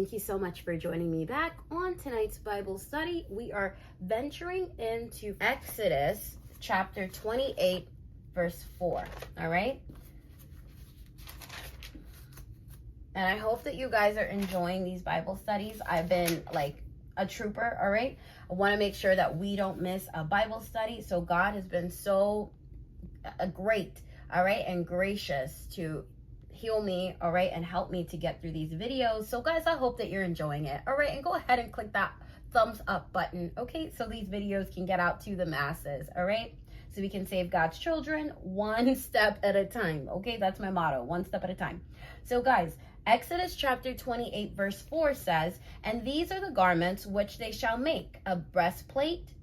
Thank you so much for joining me back on tonight's Bible study. We are venturing into Exodus chapter 28, verse 4. All right? And I hope that you guys are enjoying these Bible studies. I've been like a trooper, all right? I want to make sure that we don't miss a Bible study. So God has been so great, all right, and gracious to heal me, all right, and help me to get through these videos. So guys, I hope that you're enjoying it, all right, and go ahead and click that thumbs up button, okay, so these videos can get out to the masses, all right, so we can save God's children one step at a time, okay? That's my motto, one step at a time. So guys, Exodus chapter 28 verse 4 says, "And these are the garments which they shall make, a breastplate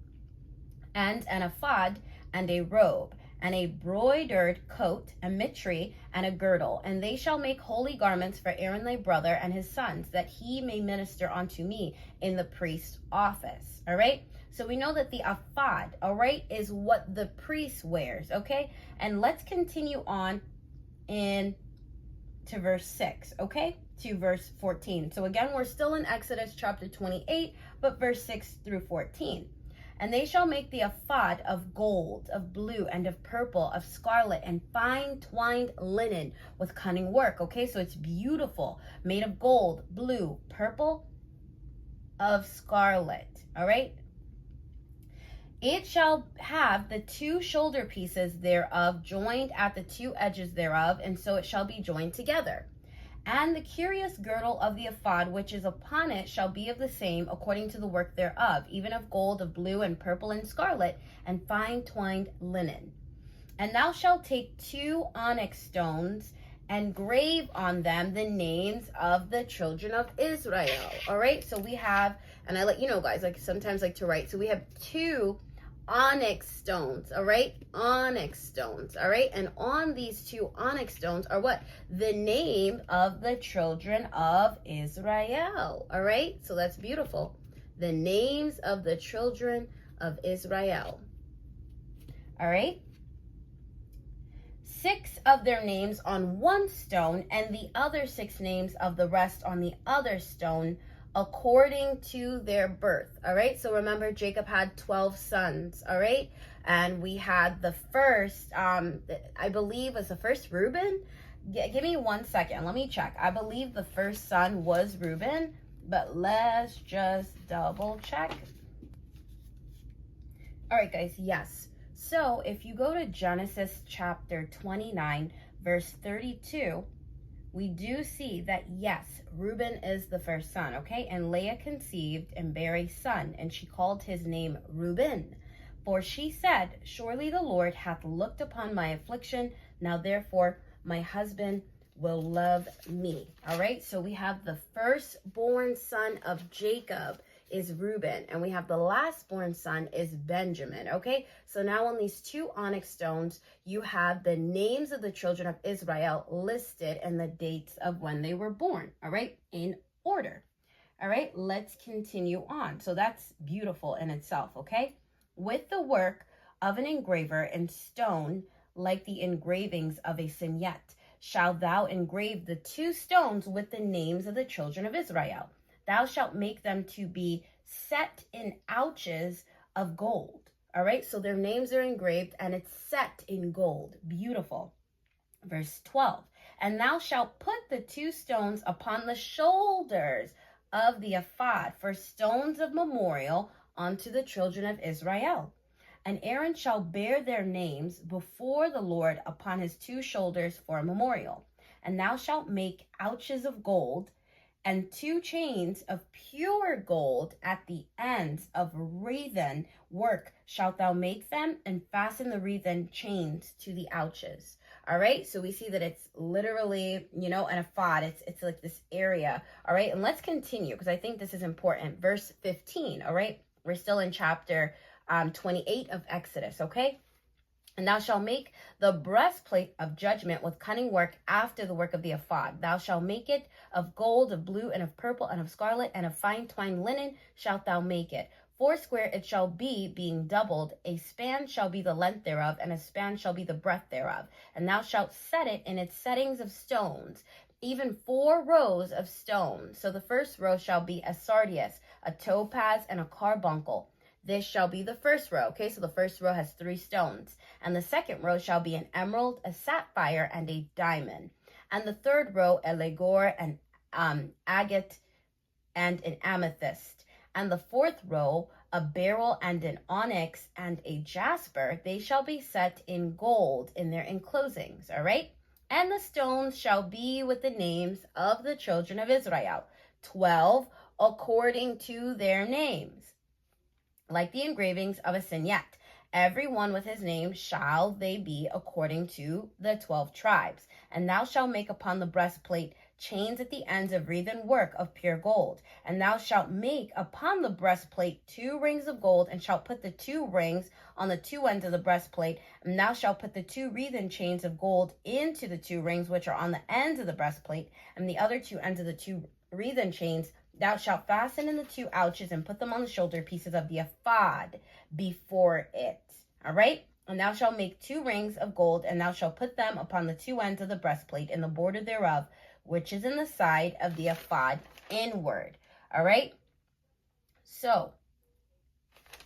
and an ephod and a robe, and a broidered coat, a mitre, and a girdle. And they shall make holy garments for Aaron thy brother and his sons, that he may minister unto me in the priest's office." All right? So we know that the ephod, all right, is what the priest wears, okay? And let's continue on in to verse 6, okay? To verse 14. So again, we're still in Exodus chapter 28, but verse 6 through 14. "And they shall make the ephod of gold, of blue, and of purple, of scarlet, and fine twined linen with cunning work." Okay, so it's beautiful, made of gold, blue, purple, of scarlet. All right. "It shall have the two shoulder pieces thereof joined at the two edges thereof, and so it shall be joined together. And the curious girdle of the ephod which is upon it shall be of the same according to the work thereof, even of gold, of blue, and purple, and scarlet, and fine twined linen. And thou shalt take 2 onyx stones and grave on them the names of the children of Israel." All right, so we have, and I let you know guys, like sometimes like to write, so we have 2 onyx stones, all right, onyx stones, all right, and on these 2 onyx stones are what? The name of the children of Israel, all right, so that's beautiful, the names of the children of Israel, all right, 6 of their names on one stone, and the other 6 names of the rest on the other stone, according to their birth. All right, so remember Jacob had 12 sons, all right, and we had the first I believe was the first Reuben. Give me 1 second, let me check. I believe the first son was Reuben, but let's just double check. All right guys, yes, so if you go to Genesis chapter 29 verse 32, we do see that, yes, Reuben is the first son, okay? And Leah conceived and bare a son, and she called his name Reuben. For she said, "Surely the Lord hath looked upon my affliction. Now therefore my husband will love me." All right, so we have the firstborn son of Jacob is Reuben, and we have the lastborn son is Benjamin, okay? So now on these 2 onyx stones, you have the names of the children of Israel listed and the dates of when they were born, all right, in order. All right, let's continue on. So that's beautiful in itself, okay? "With the work of an engraver in stone, like the engravings of a signet, shalt thou engrave the 2 stones with the names of the children of Israel. Thou shalt make them to be set in ouches of gold." All right, so their names are engraved and it's set in gold. Beautiful. Verse 12, "And thou shalt put the 2 stones upon the shoulders of the ephod for stones of memorial unto the children of Israel. And Aaron shall bear their names before the Lord upon his 2 shoulders for a memorial. And thou shalt make ouches of gold, and 2 chains of pure gold at the ends of wreathen work shalt thou make them, and fasten the wreathen chains to the ouches." All right, so we see that it's literally, you know, an ephod. It's like this area. All right, and let's continue because I think this is important. Verse 15, all right, we're still in chapter 28 of Exodus, okay? "And thou shalt make the breastplate of judgment with cunning work after the work of the ephod. Thou shalt make it of gold, of blue, and of purple, and of scarlet, and of fine twined linen shalt thou make it. 4 square it shall be, being doubled. A span shall be the length thereof, and a span shall be the breadth thereof. And thou shalt set it in its settings of stones. even 4 rows of stones. So the first row shall be a sardius, a topaz, and a carbuncle. This shall be the first row. Okay, so the first row has 3 stones. And the second row shall be an emerald, a sapphire, and a diamond. And the third row, a ligure, an agate, and an amethyst. And the fourth row, a beryl and an onyx and a jasper. They shall be set in gold in their enclosings. All right. And the stones shall be with the names of the children of Israel, 12 according to their names, like the engravings of a signet. Every one with his name shall they be according to the 12 tribes. And thou shalt make upon the breastplate chains at the ends of wreathen work of pure gold. And thou shalt make upon the breastplate 2 rings of gold, and shalt put the 2 rings on the 2 ends of the breastplate. And thou shalt put the 2 wreathen chains of gold into the 2 rings which are on the ends of the breastplate, and the other 2 ends of the 2 wreathen chains thou shalt fasten in the 2 ouches, and put them on the shoulder pieces of the ephod before it. All right? And thou shalt make 2 rings of gold, and thou shalt put them upon the 2 ends of the breastplate in the border thereof, which is in the side of the ephod inward. All right? So,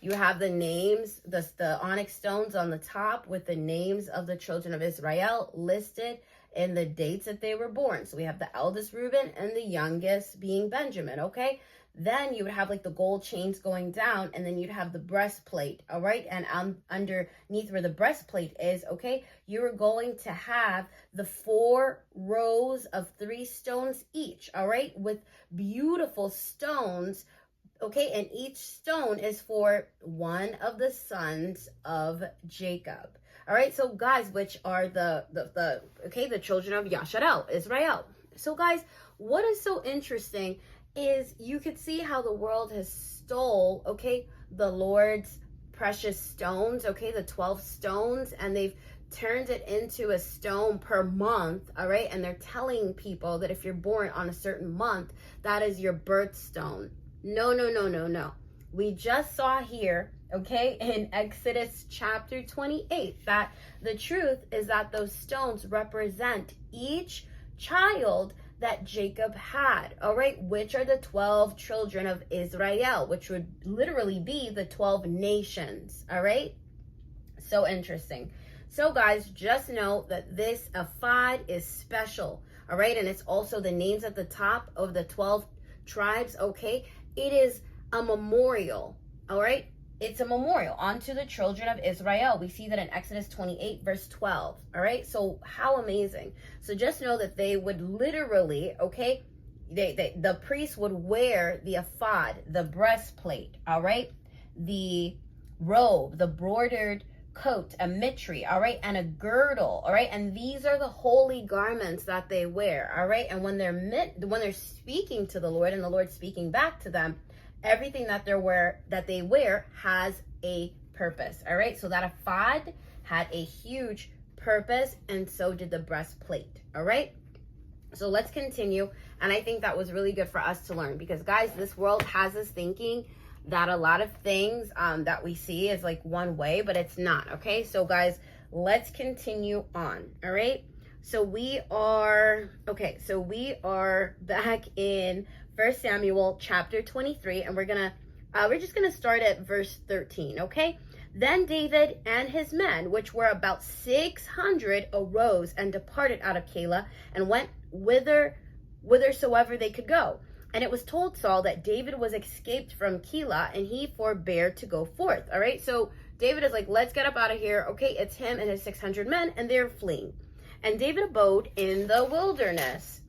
you have the names, the onyx stones on the top with the names of the children of Israel listed in the dates that they were born. So we have the eldest Reuben and the youngest being Benjamin, okay? Then you would have like the gold chains going down, and then you'd have the breastplate, all right? And underneath where the breastplate is, okay, you're going to have the 4 rows of 3 stones each, all right? With beautiful stones, okay? And each stone is for one of the sons of Jacob. All right, so guys, which are the children of Yasharel, Israel. So guys, what is so interesting is you could see how the world has stole, okay, the Lord's precious stones, okay, the 12 stones, and they've turned it into a stone per month, all right? And they're telling people that if you're born on a certain month, that is your birthstone. No, no, no, no, no. We just saw here, okay, in Exodus chapter 28, that the truth is that those stones represent each child that Jacob had, all right, which are the 12 children of Israel, which would literally be the 12 nations, all right? So interesting. So guys, just know that this ephod is special, all right? And it's also the names at the top of the 12 tribes, okay? It is a memorial, all right? It's a memorial unto the children of Israel. We see that in Exodus 28, verse 12, all right? So how amazing. So just know that they would literally, okay, the priest would wear the ephod, the breastplate, all right? The robe, the broidered coat, a mitre, all right, and a girdle, all right? And these are the holy garments that they wear, all right? And when they're speaking to the Lord and the Lord speaking back to them, everything that they wear has a purpose, all right? So that ephod had a huge purpose, and so did the breastplate, all right? So let's continue, and I think that was really good for us to learn, because guys, this world has us thinking that a lot of things that we see is like one way, but it's not, okay? So guys, let's continue on, all right? So we are back in 1 Samuel chapter 23, and we're just gonna start at verse 13, okay? Then David and his men, which were about 600, arose and departed out of Keilah, and went whithersoever they could go. And it was told Saul that David was escaped from Keilah, and he forbore to go forth, all right? So David is like, let's get up out of here, okay? It's him and his 600 men, and they're fleeing. And David abode in the wilderness,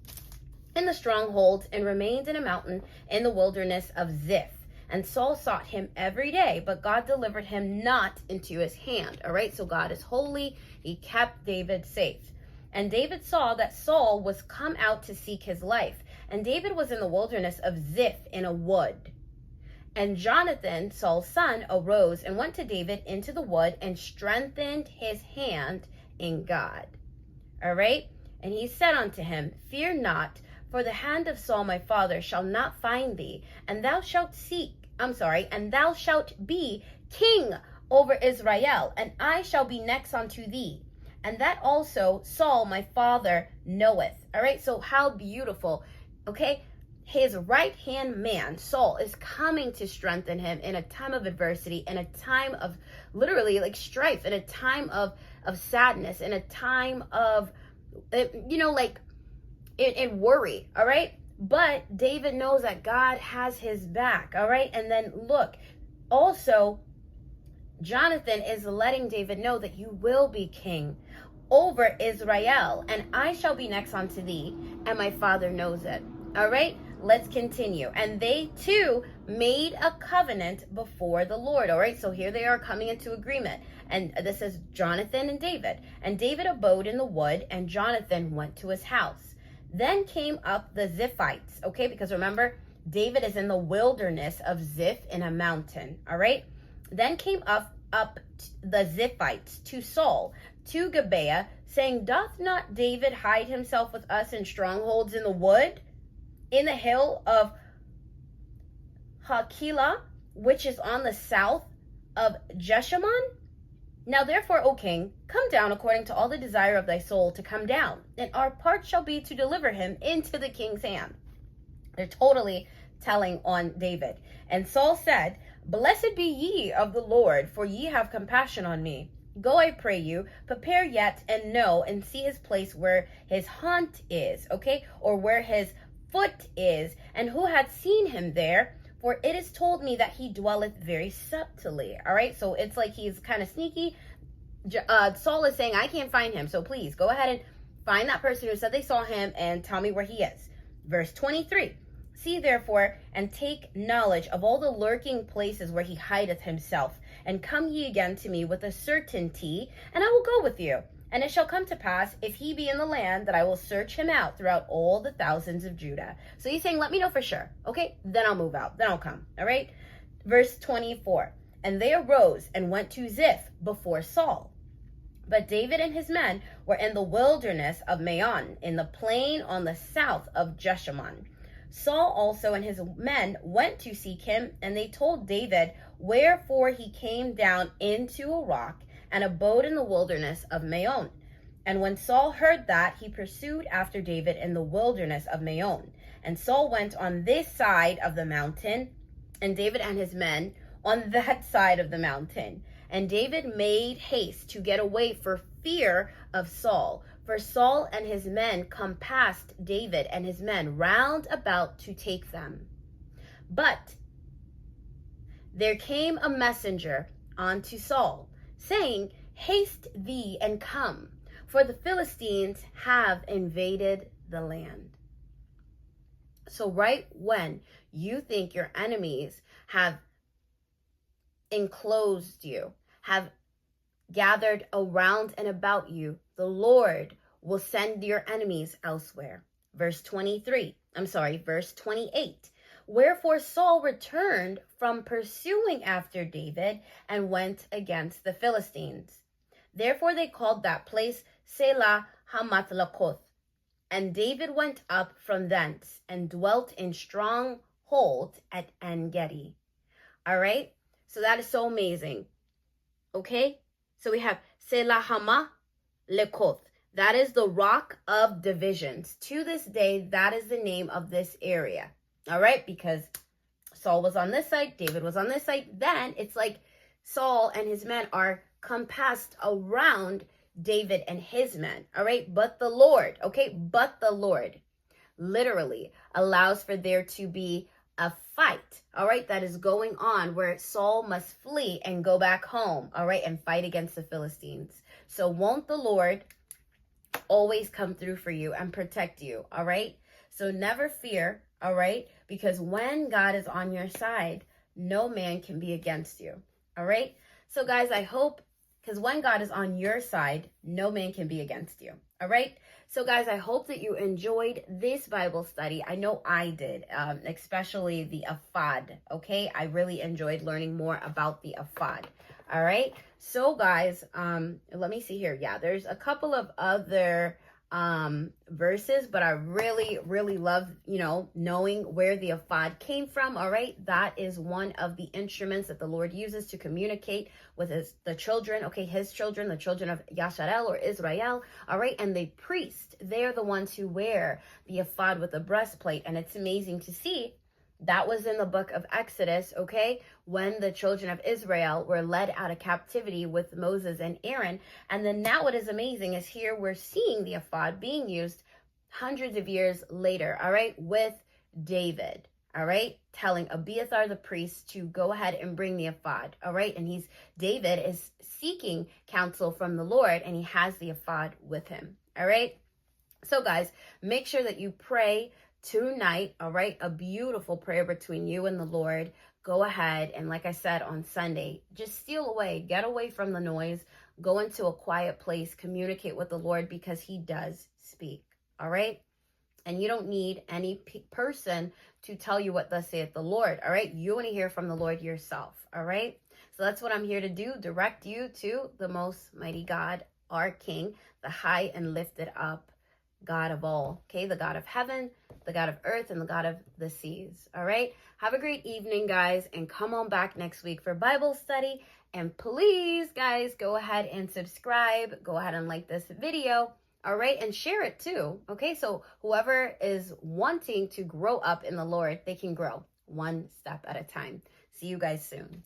in the strongholds, and remained in a mountain in the wilderness of Ziph. And Saul sought him every day, but God delivered him not into his hand. All right, so God is holy. He kept David safe. And David saw that Saul was come out to seek his life. And David was in the wilderness of Ziph in a wood. And Jonathan, Saul's son, arose and went to David into the wood and strengthened his hand in God. All right, and he said unto him, fear not, for the hand of Saul my father shall not find thee, and thou shalt be king over Israel, and I shall be next unto thee. and that also Saul, my father, knoweth. All right, so how beautiful. Okay, his right hand man, Saul, is coming to strengthen him in a time of adversity, in a time of literally like strife, in a time of sadness, in a time of, like in worry. All right, but David knows that God has his back. All right, and then look, also Jonathan is letting David know that you will be king over Israel, and I shall be next unto thee, and my father knows it. All right, let's continue. And they too made a covenant before the Lord. All right, so here they are coming into agreement. And this is Jonathan and David. And David abode in the wood, and Jonathan went to his house. Then came up the Ziphites, okay, because remember, David is in the wilderness of Ziph in a mountain. All right, then came up the Ziphites to Saul, to Gibeah, saying, Doth not David hide himself with us in strongholds in the wood, in the hill of Hakilah, which is on the south of Jeshimon? Now therefore, O king, come down according to all the desire of thy soul to come down, and our part shall be to deliver him into the king's hand. They're totally telling on David. And Saul said, Blessed be ye of the Lord, for ye have compassion on me. Go, I pray you, prepare yet, and know, and see his place where his haunt is, okay, or where his foot is, and who hath seen him there, for it is told me that he dwelleth very subtly. All right, so it's like he's kind of sneaky. Saul is saying, I can't find him, so please go ahead and find that person who said they saw him and tell me where he is. Verse 23, see therefore, and take knowledge of all the lurking places where he hideth himself, and come ye again to me with a certainty, and I will go with you. And it shall come to pass, if he be in the land, that I will search him out throughout all the thousands of Judah. So he's saying, let me know for sure. Okay, then I'll move out. Then I'll come. All right. Verse 24. And they arose and went to Ziph before Saul. But David and his men were in the wilderness of Maon, in the plain on the south of Jeshimon. Saul also and his men went to seek him, and they told David wherefore he came down into a rock and abode in the wilderness of Maon. And when Saul heard that, he pursued after David in the wilderness of Maon. And Saul went on this side of the mountain, and David and his men on that side of the mountain. And David made haste to get away for fear of Saul. For Saul and his men compassed David and his men round about to take them. But there came a messenger unto Saul, saying, Haste thee and come, for the Philistines have invaded the land. So right when you think your enemies have enclosed you, have gathered around and about you, the Lord will send your enemies elsewhere. Verse 28. Wherefore Saul returned from pursuing after David and went against the Philistines. Therefore they called that place Selah Hamath-Lakoth. And David went up from thence and dwelt in stronghold at En-Gedi. All right, so that is so amazing. Okay, so we have Selah Hamath-Lakoth. That is the rock of divisions. To this day, that is the name of this area. All right, because Saul was on this side, David was on this side. Then it's like Saul and his men are compassed around David and his men. All right, but the Lord, literally allows for there to be a fight, all right, that is going on where Saul must flee and go back home, all right, and fight against the Philistines. So won't the Lord always come through for you and protect you, all right? So never fear, all right? Because when God is on your side, no man can be against you, all right? So guys, I hope, because when God is on your side, no man can be against you, all right? So guys, I hope that you enjoyed this Bible study. I know I did, especially the Ephod, okay? I really enjoyed learning more about the Ephod, all right? So guys, let me see here. Yeah, there's a couple of other verses, but I really, really love, knowing where the ephod came from. All right. That is one of the instruments that the Lord uses to communicate with the children. Okay. His children, the children of Yasharel or Israel. All right. And the priest, they're the ones who wear the ephod with the breastplate. And it's amazing to see. That was in the book of Exodus, okay, when the children of Israel were led out of captivity with Moses and Aaron. And then now what is amazing is here we're seeing the ephod being used hundreds of years later, all right, with David, all right, telling Abiathar the priest to go ahead and bring the ephod, all right, and David is seeking counsel from the Lord, and he has the ephod with him, all right. So guys, make sure that you pray tonight, all right? A beautiful prayer between you and the Lord. Go ahead and, like I said, on Sunday, just steal away, get away from the noise, go into a quiet place, communicate with the Lord, because he does speak, all right? And you don't need any person to tell you what thus saith the Lord, all right? You want to hear from the Lord yourself, all right? So that's what I'm here to do, direct you to the most mighty God, our King, the high and lifted up God of all, okay? The God of heaven, the God of earth, and the God of the seas, all right? Have a great evening, guys, and come on back next week for Bible study. And please, guys, go ahead and subscribe. Go ahead and like this video, all right? And share it too, okay? So whoever is wanting to grow up in the Lord, they can grow one step at a time. See you guys soon.